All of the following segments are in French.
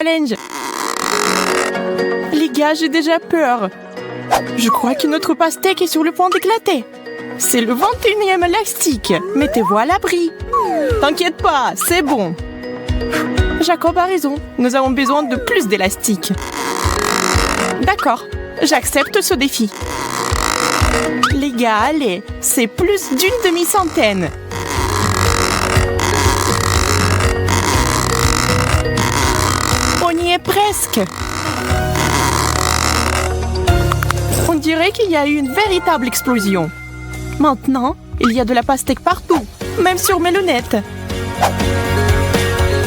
challenge. Les gars, j'ai déjà peur. Je crois que notre pastèque est sur le point d'éclater. C'est le 21e élastique. Mettez-vous à l'abri. T'inquiète pas, c'est bon. Jacob a raison. Nous avons besoin de plus d'élastique. D'accord, j'accepte ce défi. Les gars, allez, c'est plus d'une demi-centaine. On y est presque. On dirait qu'il y a eu une véritable explosion. Maintenant, il y a de la pastèque partout, même sur mes lunettes.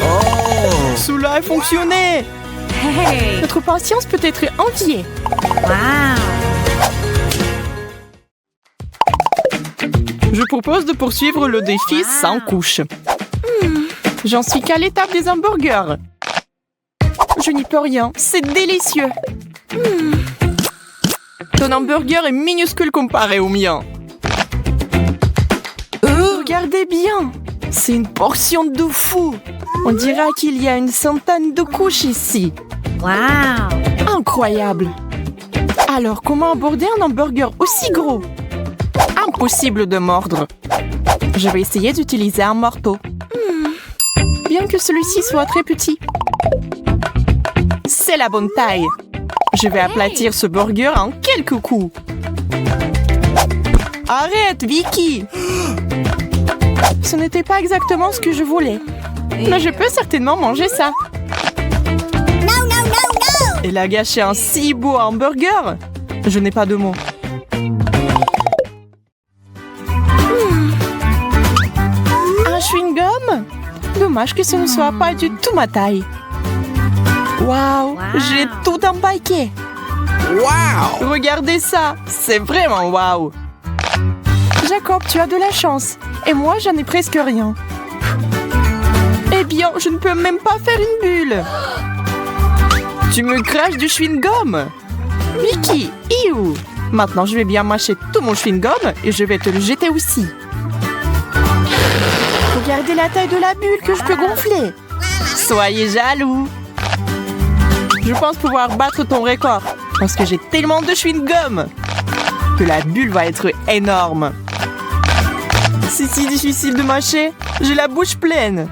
Oh! Cela a fonctionné. Hey! Notre patience peut être enviée. Wow! Je propose de poursuivre le défi sans couche. J'en suis qu'à l'étape des hamburgers. Je n'y peux rien, c'est délicieux. Ton hamburger est minuscule comparé au mien. Regardez bien, c'est une portion de fou. On dirait qu'il y a une centaine de couches ici. Wow! Incroyable. Alors, comment aborder un hamburger aussi gros? Impossible de mordre. Je vais essayer d'utiliser un marteau. Bien que celui-ci soit très petit. C'est la bonne taille. Je vais aplatir ce burger en quelques coups. Arrête, Vicky! Ce n'était pas exactement ce que je voulais. Mais je peux certainement manger ça. Elle a gâché un si beau hamburger. Je n'ai pas de mots. Un chewing-gum? Dommage que ce ne soit pas du tout ma taille. Waouh, j'ai tout empaqué. Wow! Regardez ça, c'est vraiment waouh. Jacob, tu as de la chance. Et moi, j'en ai presque rien. Eh bien, je ne peux même pas faire une bulle. Tu me craches du chewing-gum. Vicky, iou. Maintenant, je vais bien mâcher tout mon chewing-gum et je vais te le jeter aussi. Regardez la taille de la bulle que je peux gonfler. Soyez jaloux. Je pense pouvoir battre ton record parce que j'ai tellement de chewing-gum que la bulle va être énorme. C'est si difficile de mâcher, j'ai la bouche pleine.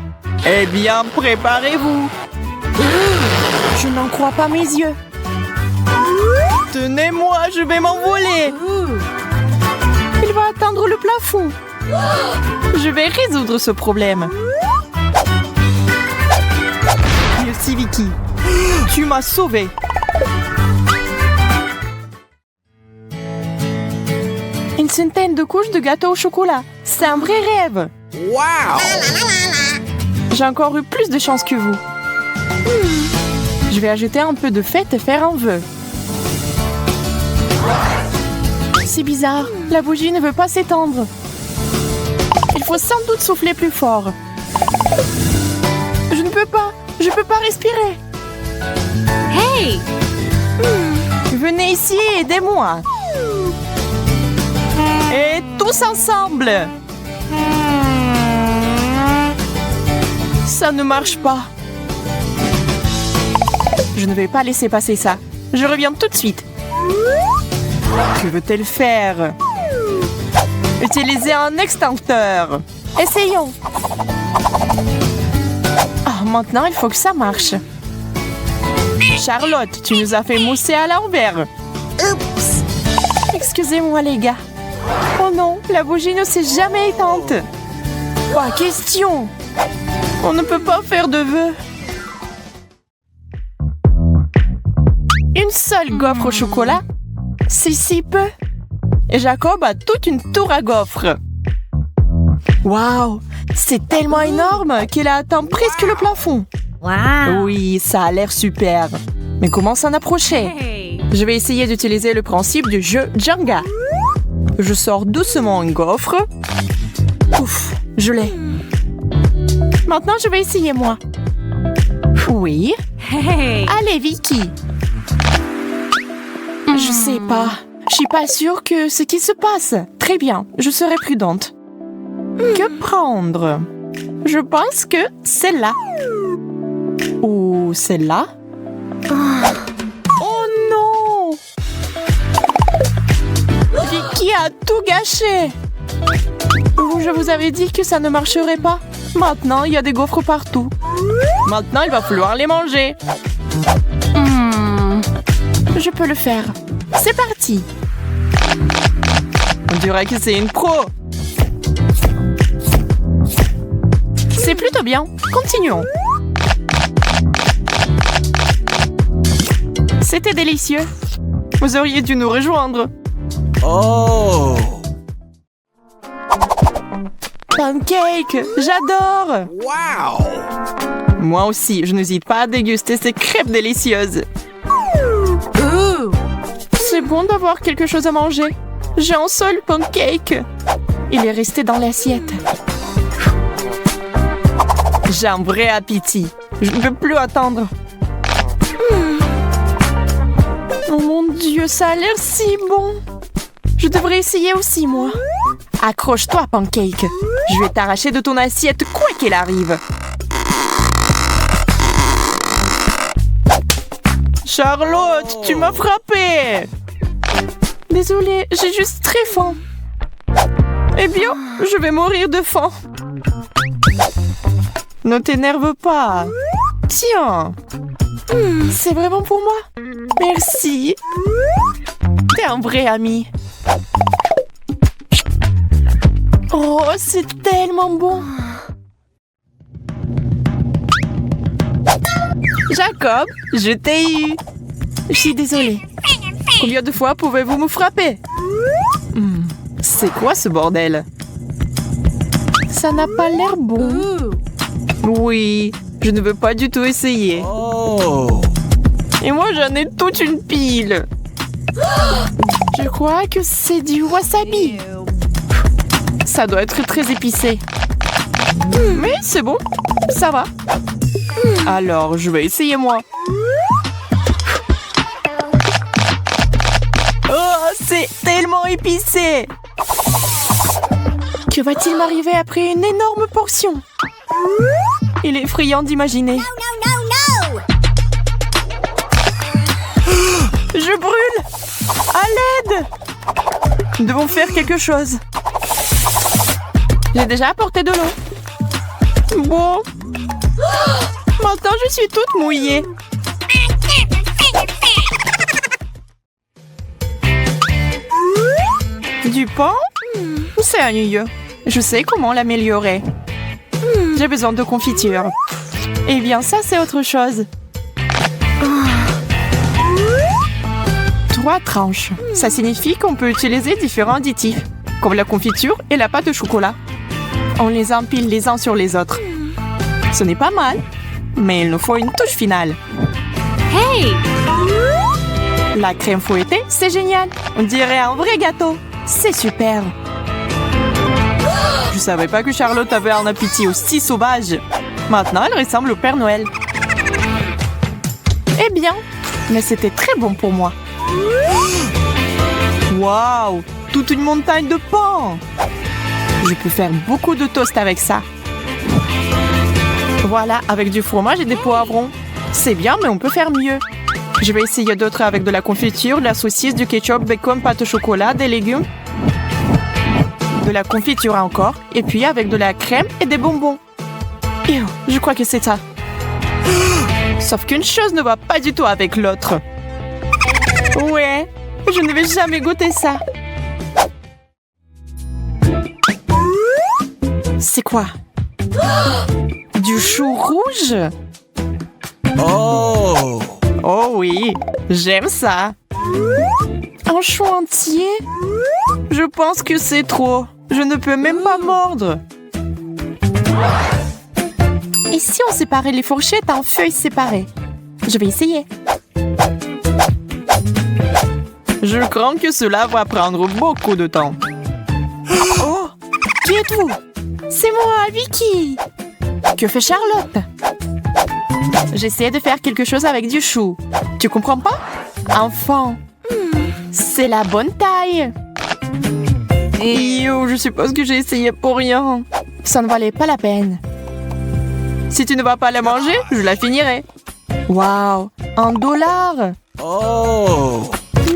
Eh bien, préparez-vous. Je n'en crois pas mes yeux. Tenez-moi, je vais m'envoler. Il va atteindre le plafond. Je vais résoudre ce problème. Merci, Vicky. Tu m'as sauvée. Une centaine de couches de gâteau au chocolat. C'est un vrai rêve. Wow! J'ai encore eu plus de chance que vous. Je vais ajouter un peu de fête et faire un vœu. C'est bizarre. La bougie ne veut pas s'étendre. Il faut sans doute souffler plus fort. Je ne peux pas. Je ne peux pas respirer. Hey! Venez ici et aidez-moi. Et tous ensemble. Ça ne marche pas. Je ne vais pas laisser passer ça. Je reviens tout de suite. Que veut-elle faire? Utiliser un extincteur. Essayons. Ah, maintenant, il faut que ça marche. Charlotte, tu nous as fait mousser à l'envers. Oups. Excusez-moi, les gars. Oh non, la bougie ne s'est jamais éteinte. Pas question. On ne peut pas faire de vœux. Une seule gaufre au chocolat? C'est si peu. Et Jacob a toute une tour à gaufres. Waouh, c'est tellement énorme qu'elle a atteint presque le plafond. Wow! Oui, ça a l'air super. Mais comment s'en approcher? Hey! Je vais essayer d'utiliser le principe du jeu Jenga. Je sors doucement une gaufre. Ouf, je l'ai. Maintenant, je vais essayer moi. Oui. Hey! Allez, Vicky. Je sais pas. Je suis pas sûre que ce qui se passe. Très bien, je serai prudente. Que prendre? Je pense que c'est là. Ou celle-là? Oh non! Qui a tout gâché? Je vous avais dit que ça ne marcherait pas. Maintenant, il y a des gaufres partout. Maintenant, il va falloir les manger. Je peux le faire. C'est parti. On dirait que c'est une pro. C'est plutôt bien. Continuons. C'était délicieux. Vous auriez dû nous rejoindre. Oh! Pancake, j'adore. Wow! Moi aussi, je n'hésite pas à déguster ces crêpes délicieuses. C'est bon d'avoir quelque chose à manger. J'ai un seul pancake. Il est resté dans l'assiette. J'ai un vrai appétit. Je ne peux plus attendre. Oh mon Dieu, ça a l'air si bon. Je devrais essayer aussi, moi. Accroche-toi, pancake. Je vais t'arracher de ton assiette quoi qu'il arrive. Charlotte, tu m'as frappée. Désolée, j'ai juste très faim. Eh bien, je vais mourir de faim. Ne t'énerve pas. Tiens. C'est vraiment pour moi. Merci. T'es un vrai ami. Oh, c'est tellement bon. Jacob, je t'ai eu. Je suis désolée. Combien de fois pouvez-vous me frapper? C'est quoi ce bordel? Ça n'a pas l'air bon. Oui, je ne veux pas du tout essayer. Oh! Et moi, j'en ai toute une pile. Je crois que c'est du wasabi. Ça doit être très épicé. Mais c'est bon, ça va. Alors, je vais essayer moi. Oh, c'est tellement épicé. Que va-t-il m'arriver après une énorme portion? Il est effrayant d'imaginer. Je brûle! À l'aide! Nous devons faire quelque chose. J'ai déjà apporté de l'eau. Bon. Maintenant, je suis toute mouillée. Du pain? C'est ennuyeux. Je sais comment l'améliorer. J'ai besoin de confiture. Eh bien, ça, c'est autre chose. 3 tranches. Ça signifie qu'on peut utiliser différents additifs, comme la confiture et la pâte au chocolat. On les empile les uns sur les autres. Ce n'est pas mal, mais il nous faut une touche finale. Hey! La crème fouettée, c'est génial. On dirait un vrai gâteau. C'est super. Je savais pas que Charlotte avait un appétit aussi sauvage. Maintenant, elle ressemble au Père Noël. Eh bien, mais c'était très bon pour moi. Waouh! Toute une montagne de pain! Je peux faire beaucoup de toast avec ça. Voilà, avec du fromage et des poivrons. C'est bien, mais on peut faire mieux. Je vais essayer d'autres avec de la confiture, de la saucisse, du ketchup, bacon, pâte au chocolat, des légumes. De la confiture encore. Et puis avec de la crème et des bonbons. Et je crois que c'est ça. Sauf qu'une chose ne va pas du tout avec l'autre. Ouais, je ne vais jamais goûter ça. C'est quoi? Du chou rouge? Oh! Oh oui, j'aime ça. Un chou entier? Je pense que c'est trop. Je ne peux même pas mordre. Et si on séparait les fourchettes en feuilles séparées? Je vais essayer. Je crains que cela va prendre beaucoup de temps. Oh! Qui êtes-vous? C'est moi, Vicky! Que fait Charlotte? J'essaie de faire quelque chose avec du chou. Tu comprends pas? Enfant, c'est la bonne taille. Et je suppose que j'ai essayé pour rien. Ça ne valait pas la peine. Si tu ne vas pas la manger, je la finirai. Waouh, $1. Oh.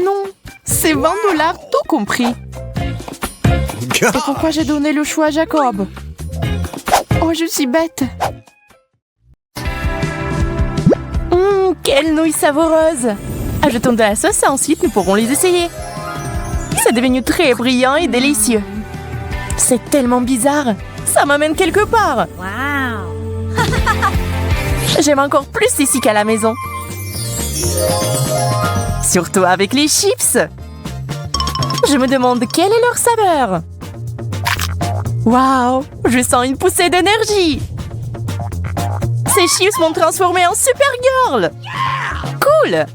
Non, c'est $20 tout compris. Et pourquoi j'ai donné le choix à Jacob? Oh, je suis bête. Quelle nouille savoureuse. Ajoutons de la sauce et ensuite nous pourrons les essayer. C'est devenu très brillant et délicieux. C'est tellement bizarre. Ça m'amène quelque part. Wow. J'aime encore plus ici qu'à la maison. Surtout avec les chips. Je me demande quelle est leur saveur. Waouh, je sens une poussée d'énergie. Ces chips m'ont transformée en Supergirl. Cool.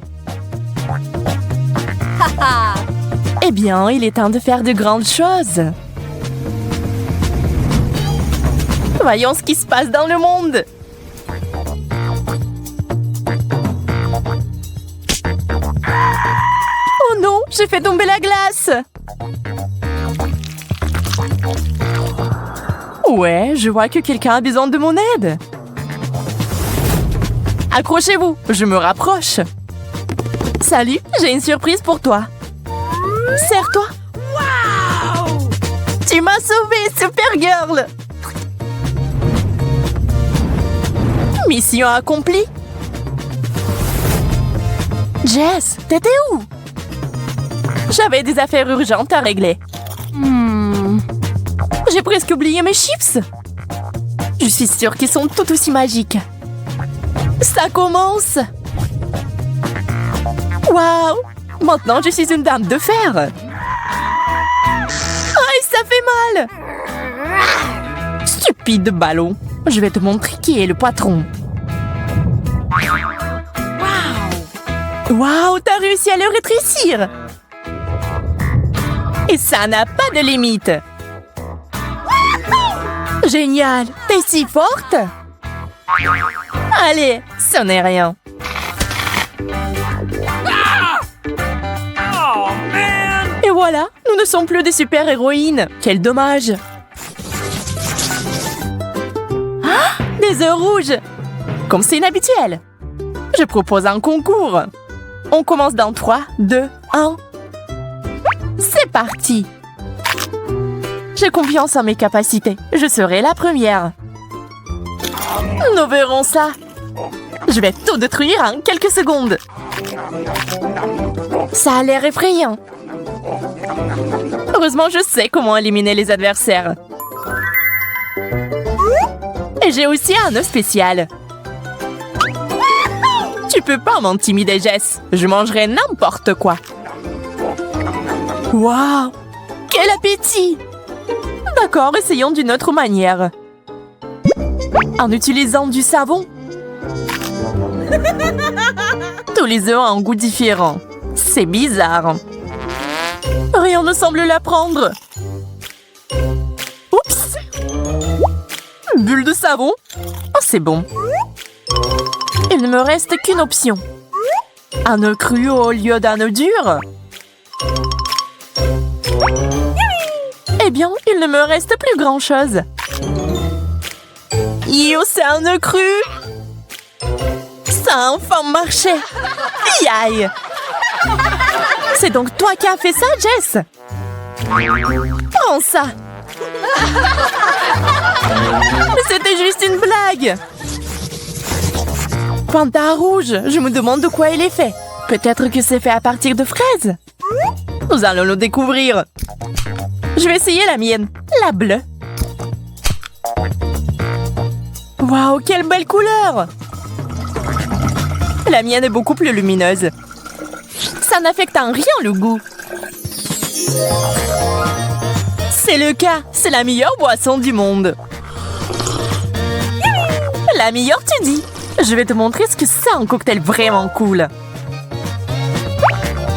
Eh bien, il est temps de faire de grandes choses. Voyons ce qui se passe dans le monde. Oh non, j'ai fait tomber la glace. Ouais, je vois que quelqu'un a besoin de mon aide. Accrochez-vous, je me rapproche. Salut, j'ai une surprise pour toi. Serre-toi. Wow! Tu m'as sauvée, Supergirl. Mission accomplie. Jess, t'étais où? J'avais des affaires urgentes à régler. J'ai presque oublié mes chips. Je suis sûre qu'ils sont tout aussi magiques. Ça commence. Waouh! Maintenant, je suis une dame de fer. Aïe, ça fait mal. Stupide ballon. Je vais te montrer qui est le patron. Waouh, t'as réussi à le rétrécir. Et ça n'a pas de limite. Génial, t'es si forte. Allez, ce n'est rien. Et voilà, nous ne sommes plus des super-héroïnes. Quel dommage. Ah, des œufs rouges. Comme c'est inhabituel. Je propose un concours. On commence dans 3, 2, 1. C'est parti. J'ai confiance en mes capacités. Je serai la première. Nous verrons ça. Je vais tout détruire en quelques secondes. Ça a l'air effrayant. Heureusement, je sais comment éliminer les adversaires. Et j'ai aussi un œuf spécial. Tu peux pas m'intimider, Jess. Je mangerai n'importe quoi. Waouh! Quel appétit! D'accord, essayons d'une autre manière. En utilisant du savon. Tous les œufs ont un goût différent. C'est bizarre. Rien ne semble la prendre. Oups! Bulle de savon. Oh, c'est bon. Il ne me reste qu'une option. Un œuf cru au lieu d'un œuf dur. Eh bien, il ne me reste plus grand-chose. Yo, c'est un œuf cru. Ça a enfin marché. Aïe. C'est donc toi qui as fait ça, Jess? Prends ça. Mais c'était juste une blague. Panda rouge, je me demande de quoi il est fait. Peut-être que c'est fait à partir de fraises. Nous allons le découvrir. Je vais essayer la mienne, la bleue. Waouh, quelle belle couleur! La mienne est beaucoup plus lumineuse. Ça n'affecte en rien le goût. C'est le cas, c'est la meilleure boisson du monde. La meilleure, tu dis? Je vais te montrer ce que c'est un cocktail vraiment cool.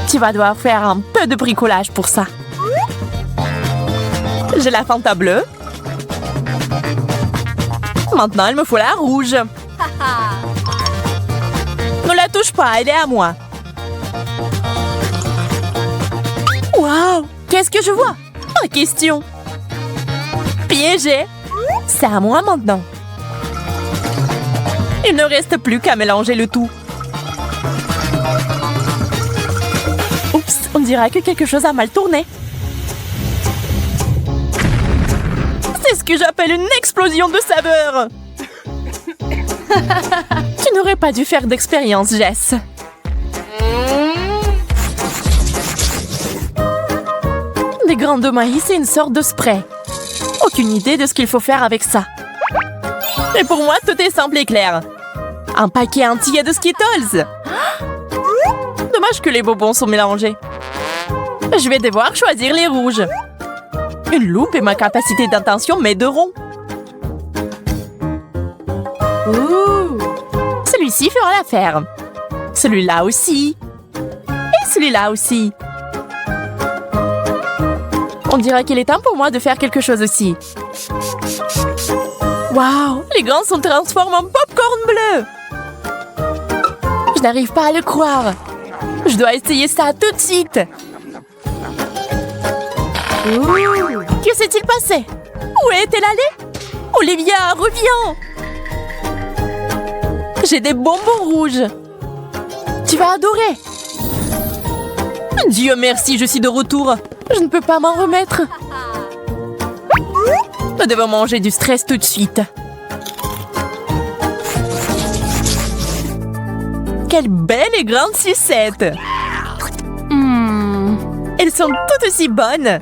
Tu vas devoir faire un peu de bricolage pour ça. J'ai la Fanta bleue. Maintenant, il me faut la rouge. Ne la touche pas, elle est à moi. Waouh! Qu'est-ce que je vois? Pas question. Piégé. C'est à moi maintenant. Il ne reste plus qu'à mélanger le tout. Oups, on dirait que quelque chose a mal tourné. C'est ce que j'appelle une explosion de saveur. Tu n'aurais pas dû faire d'expérience, Jess. Des grains de maïs et une sorte de spray. Aucune idée de ce qu'il faut faire avec ça. Mais pour moi, tout est simple et clair. Un paquet entier de Skittles. Dommage que les bonbons sont mélangés. Je vais devoir choisir les rouges. Une loupe et ma capacité d'attention m'aideront. Ouh. Celui-ci fera l'affaire. Celui-là aussi. Et celui-là aussi. On dirait qu'il est temps pour moi de faire quelque chose aussi. Waouh, les gants sont transformés en popcorn bleu. Je n'arrive pas à le croire. Je dois essayer ça tout de suite. Ouh. Que s'est-il passé? Où est-elle allée? Olivia, reviens! J'ai des bonbons rouges. Tu vas adorer. Dieu merci, je suis de retour. Je ne peux pas m'en remettre. Nous devons manger du stress tout de suite. Quelle belle et grande sucette! Elles sont toutes aussi bonnes.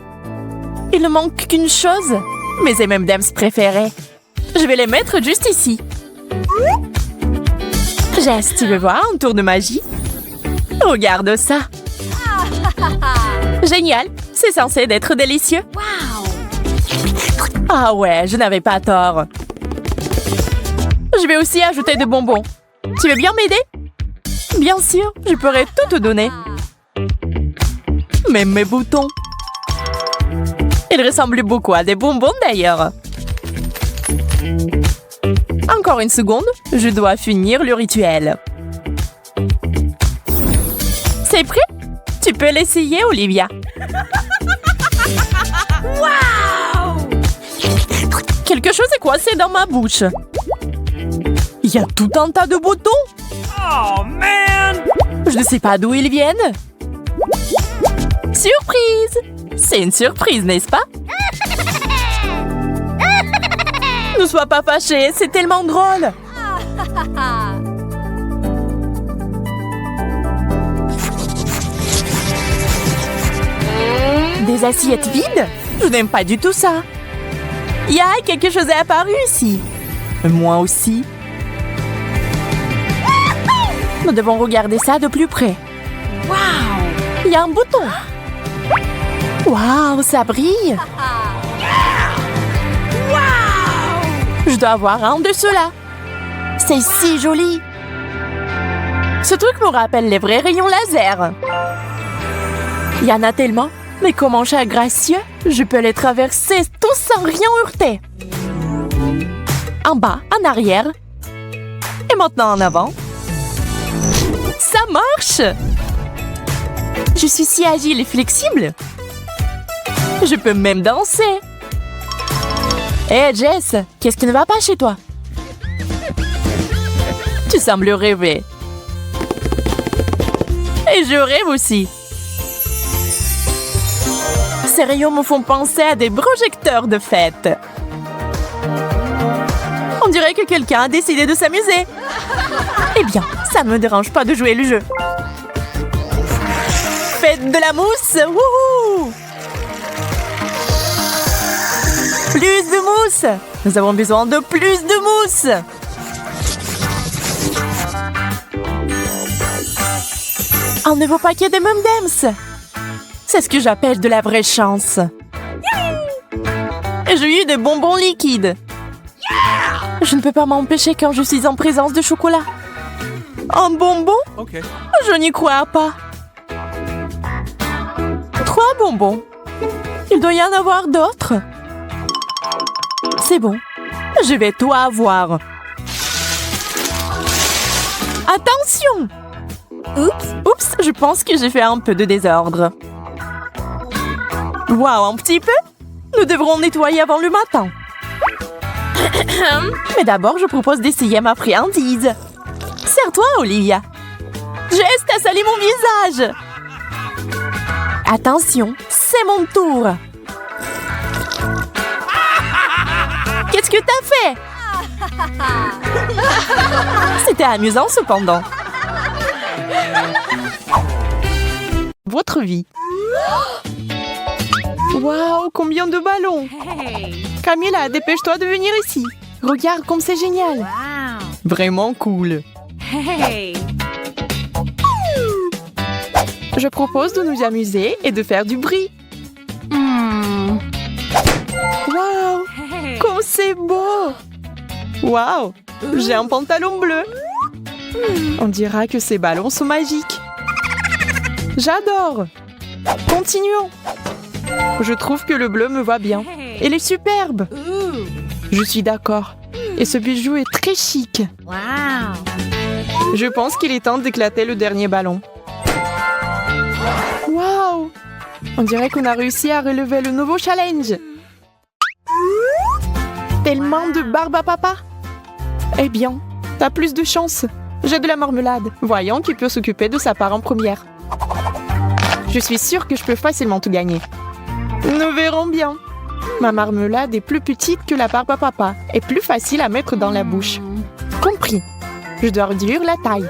Il ne manque qu'une chose. Mes M&M's préférés. Je vais les mettre juste ici. Jess, tu veux voir un tour de magie? Regarde ça. Génial. C'est censé être délicieux. Ah ouais, je n'avais pas tort. Je vais aussi ajouter des bonbons. Tu veux bien m'aider? Bien sûr, je pourrais tout te donner. Même mes boutons. Ils ressemblent beaucoup à des bonbons d'ailleurs. Encore une seconde, je dois finir le rituel. C'est prêt? Tu peux l'essayer, Olivia. Wow! Quelque chose est coincé dans ma bouche. Il y a tout un tas de boutons. Oh, man! Je ne sais pas d'où ils viennent. Surprise! C'est une surprise, n'est-ce pas? Ne sois pas fâché, c'est tellement drôle. Des assiettes vides? Je n'aime pas du tout ça. Ya, quelque chose est apparu ici. Moi aussi. Nous devons regarder ça de plus près. Waouh! Il y a un bouton. Waouh, ça brille. Je dois avoir un de ceux-là. C'est si joli. Ce truc me rappelle les vrais rayons laser. Il y en a tellement. Mais comme un chat gracieux, je peux les traverser tous sans rien heurter. En bas, en arrière. Et maintenant en avant. Ça marche! Je suis si agile et flexible. Je peux même danser. Hé, Jess, qu'est-ce qui ne va pas chez toi? Tu sembles rêver. Et je rêve aussi. Ces rayons me font penser à des projecteurs de fête. On dirait que quelqu'un a décidé de s'amuser. Eh bien, ça ne me dérange pas de jouer le jeu. Faites de la mousse! Wouhou! Plus de mousse! Nous avons besoin de plus de mousse! Un nouveau paquet de M&M's! C'est ce que j'appelle de la vraie chance. Et j'ai eu des bonbons liquides. Je ne peux pas m'empêcher quand je suis en présence de chocolat. Un bonbon? Okay. Je n'y crois pas. 3 bonbons. Il doit y en avoir d'autres. C'est bon. Je vais tout avoir. Attention! Oups, je pense que j'ai fait un peu de désordre. Waouh, un petit peu? Nous devrons nettoyer avant le matin. Mais d'abord, je propose d'essayer ma friandise. Sers-toi, Olivia. Jess, t'as salé mon visage. Attention, c'est mon tour. Qu'est-ce que t'as fait? C'était amusant cependant. Votre vie. Waouh, combien de ballons! Hey. Camilla, dépêche-toi de venir ici. Regarde comme c'est génial. Wow. Vraiment cool. Hey. Je propose de nous amuser et de faire du bruit. Hmm. Waouh, Hey. comme c'est beau! Waouh, j'ai un pantalon bleu. On dira que ces ballons sont magiques. J'adore. Continuons. Je trouve que le bleu me va bien. Il est superbe. Ooh. Je suis d'accord. Et ce bijou est très chic. Wow. Je pense qu'il est temps d'éclater le dernier ballon. Waouh! On dirait qu'on a réussi à relever le nouveau challenge. Tellement de barbe à papa. Eh bien, t'as plus de chance. J'ai de la marmelade. Voyons qui peut s'occuper de sa part en première. Je suis sûre que je peux facilement tout gagner. Nous verrons bien. Ma marmelade est plus petite que la barbe à papa et plus facile à mettre dans la bouche. Compris. Je dois réduire la taille.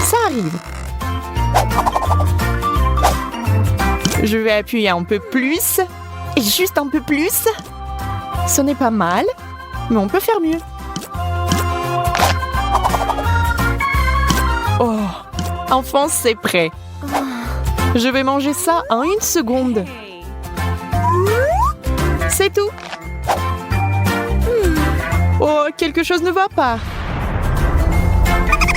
Ça arrive. Je vais appuyer un peu plus. Et juste un peu plus. Ce n'est pas mal, mais on peut faire mieux. Oh, enfin c'est prêt. Je vais manger ça en 1 seconde. Hey. C'est tout. Oh, quelque chose ne va pas.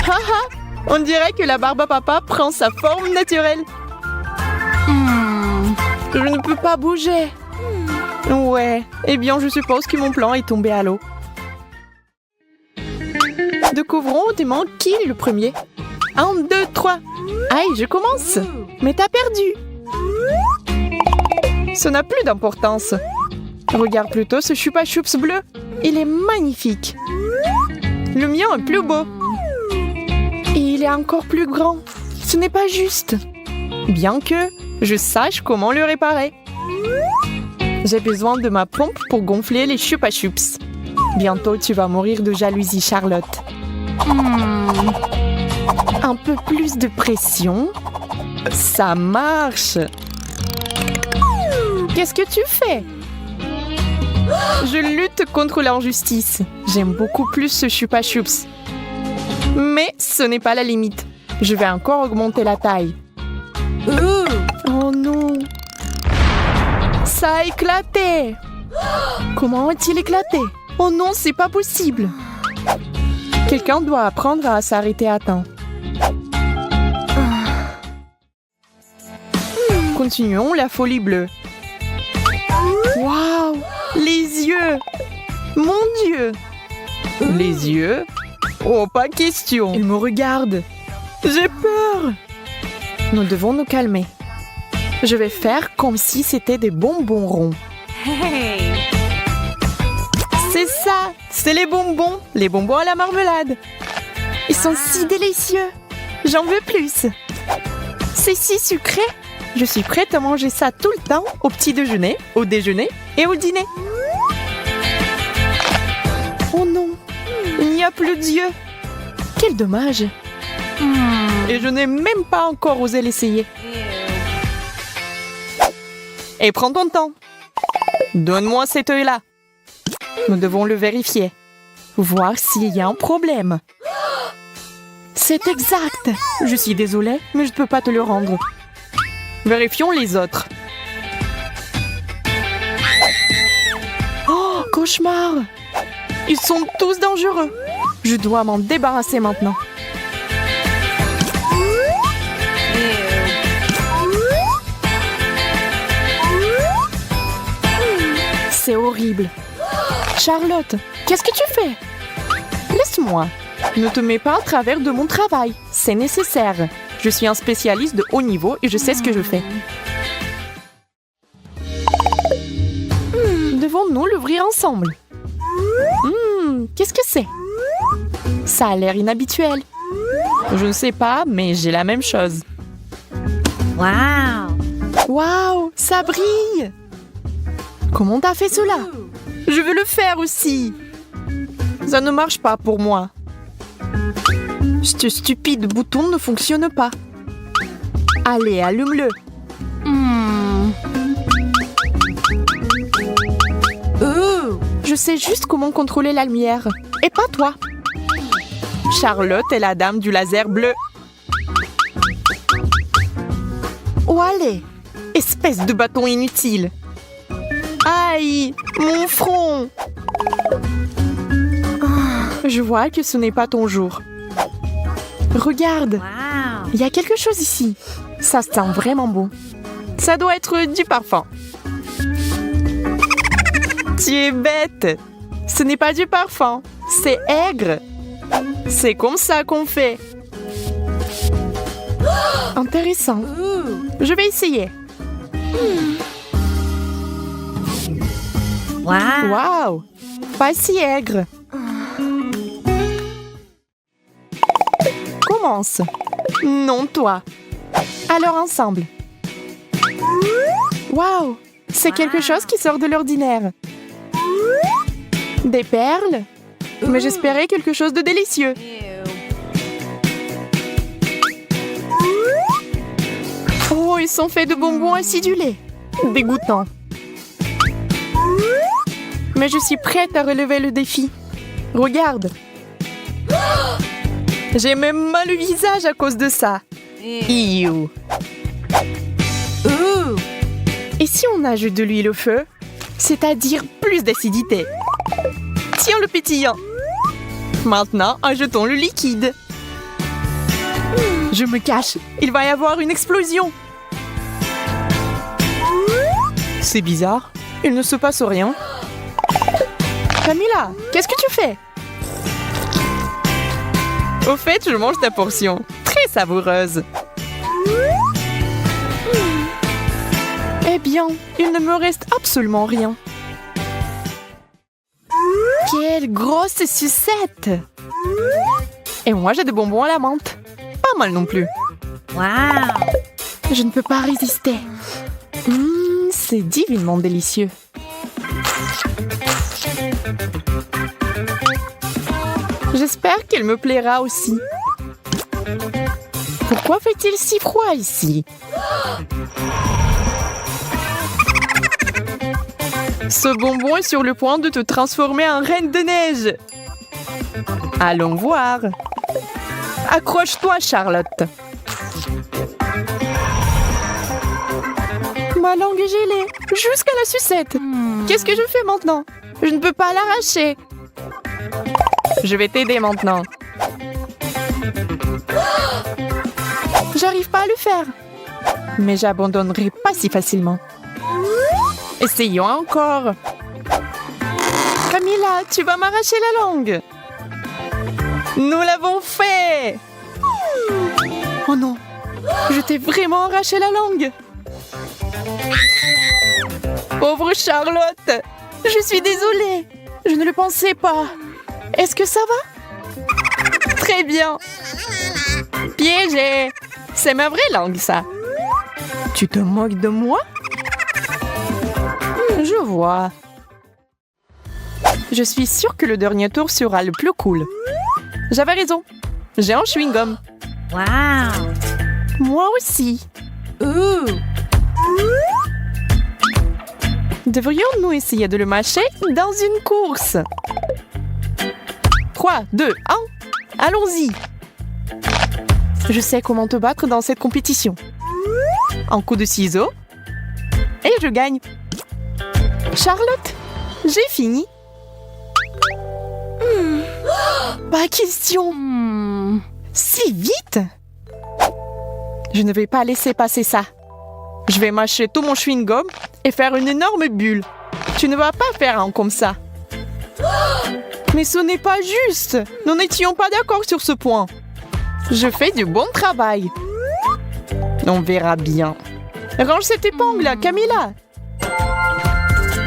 Haha, on dirait que la barbe à papa prend sa forme naturelle. Je ne peux pas bouger. Ouais, eh bien je suppose que mon plan est tombé à l'eau. Découvrons autrement qui est le premier. 1, 2, 3. Aïe, je commence. Mais t'as perdu. Ça n'a plus d'importance. Regarde plutôt ce Chupa Chups bleu. Il est magnifique. Le mien est plus beau. Et il est encore plus grand. Ce n'est pas juste. Bien que je sache comment le réparer. J'ai besoin de ma pompe pour gonfler les Chupa Chups. Bientôt, tu vas mourir de jalousie, Charlotte. Un peu plus de pression. Ça marche. Qu'est-ce que tu fais? Je lutte contre l'injustice. J'aime beaucoup plus ce Chupa Chups. Mais ce n'est pas la limite. Je vais encore augmenter la taille. Oh non! Ça a éclaté! Comment a-t-il éclaté? Oh non, c'est pas possible! Quelqu'un doit apprendre à s'arrêter à temps. Continuons la folie bleue. Waouh! Les yeux! Mon Dieu! Les yeux? Oh, pas question! Il me regarde! J'ai peur! Nous devons nous calmer. Je vais faire comme si c'était des bonbons ronds. Hey. C'est ça! C'est les bonbons à la marmelade. Ils sont si délicieux. J'en veux plus. C'est si sucré. Je suis prête à manger ça tout le temps, au petit déjeuner, au déjeuner et au dîner. Oh non, il n'y a plus d'yeux. Quel dommage. Et je n'ai même pas encore osé l'essayer. Et prends ton temps. Donne-moi cet œil-là. Nous devons le vérifier. Voir s'il y a un problème. C'est exact. Je suis désolée, mais je ne peux pas te le rendre. Vérifions les autres. Oh, cauchemar! Ils sont tous dangereux. Je dois m'en débarrasser maintenant. C'est horrible. Charlotte, qu'est-ce que tu fais? Laisse-moi. Ne te mets pas à travers de mon travail. C'est nécessaire. Je suis un spécialiste de haut niveau et je sais ce que je fais. Devons-nous l'ouvrir ensemble? c'est? Ça a l'air inhabituel. Je ne sais pas, mais j'ai la même chose. Wow. Waouh, ça brille! Comment t'as fait cela? Je veux le faire aussi. Ça ne marche pas pour moi. Ce stupide bouton ne fonctionne pas. Allez, allume-le. Je sais juste comment contrôler la lumière. Et pas toi. Charlotte est la dame du laser bleu. Oh, allez! Espèce de bâton inutile. Aïe! Mon front! Je vois que ce n'est pas ton jour. Regarde! Wow. Il y a quelque chose ici. Ça sent vraiment bon. Ça doit être du parfum. Tu es bête! Ce n'est pas du parfum. C'est aigre. C'est comme ça qu'on fait. Intéressant. Je vais essayer. Wow. Waouh! Pas si aigre. Commence. Non, toi. Alors ensemble. Waouh! C'est quelque chose qui sort de l'ordinaire. Des perles? Mais j'espérais quelque chose de délicieux. Oh, ils sont faits de bonbons acidulés. Dégoûtant. Mais je suis prête à relever le défi. Regarde. J'ai même mal le visage à cause de ça. Iou. Et si on ajoute de l'huile au feu, c'est-à-dire plus d'acidité? Tiens le pétillant. Maintenant, ajoutons le liquide. Je me cache. Il va y avoir une explosion. C'est bizarre. Il ne se passe rien. Camilla, qu'est-ce que tu fais? Au fait, je mange ta portion. Très savoureuse. Eh bien, il ne me reste absolument rien. Quelle grosse sucette! Et moi, j'ai des bonbons à la menthe. Pas mal non plus. Wow. Je ne peux pas résister. C'est divinement délicieux. J'espère qu'elle me plaira aussi. Pourquoi fait-il si froid ici? Ce bonbon est sur le point de te transformer en reine de neige. Allons voir. Accroche-toi, Charlotte. Ma langue est gelée, jusqu'à la sucette. Qu'est-ce que je fais maintenant? Je ne peux pas l'arracher. Je vais t'aider maintenant. J'arrive pas à le faire. Mais j'abandonnerai pas si facilement. Essayons encore. Camilla, tu vas m'arracher la langue. Nous l'avons fait. Oh non, je t'ai vraiment arraché la langue. Pauvre Charlotte, je suis désolée. Je ne le pensais pas. Est-ce que ça va? Très bien. Piégé. C'est ma vraie langue, ça. Tu te moques de moi? Je vois. Je suis sûre que le dernier tour sera le plus cool. J'avais raison. J'ai un chewing-gum. Wow. Moi aussi. Devrions-nous essayer de le mâcher dans une course? 3, 2, 1. Allons-y. Je sais comment te battre dans cette compétition. Un coup de ciseaux. Et je gagne. Charlotte, j'ai fini. Pas question. Si vite? Je ne vais pas laisser passer ça. Je vais mâcher tout mon chewing-gum et faire une énorme bulle. Tu ne vas pas faire un comme ça. Mais ce n'est pas juste. Nous n'étions pas d'accord sur ce point. Je fais du bon travail. On verra bien. Range cette épingle, Camilla.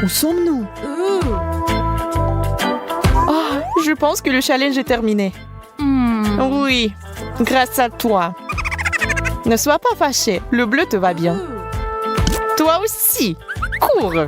Où sommes-nous? Oh, Je pense que le challenge est terminé. Oui, grâce à toi. Ne sois pas fâché, le bleu te va bien. Toi aussi, cours.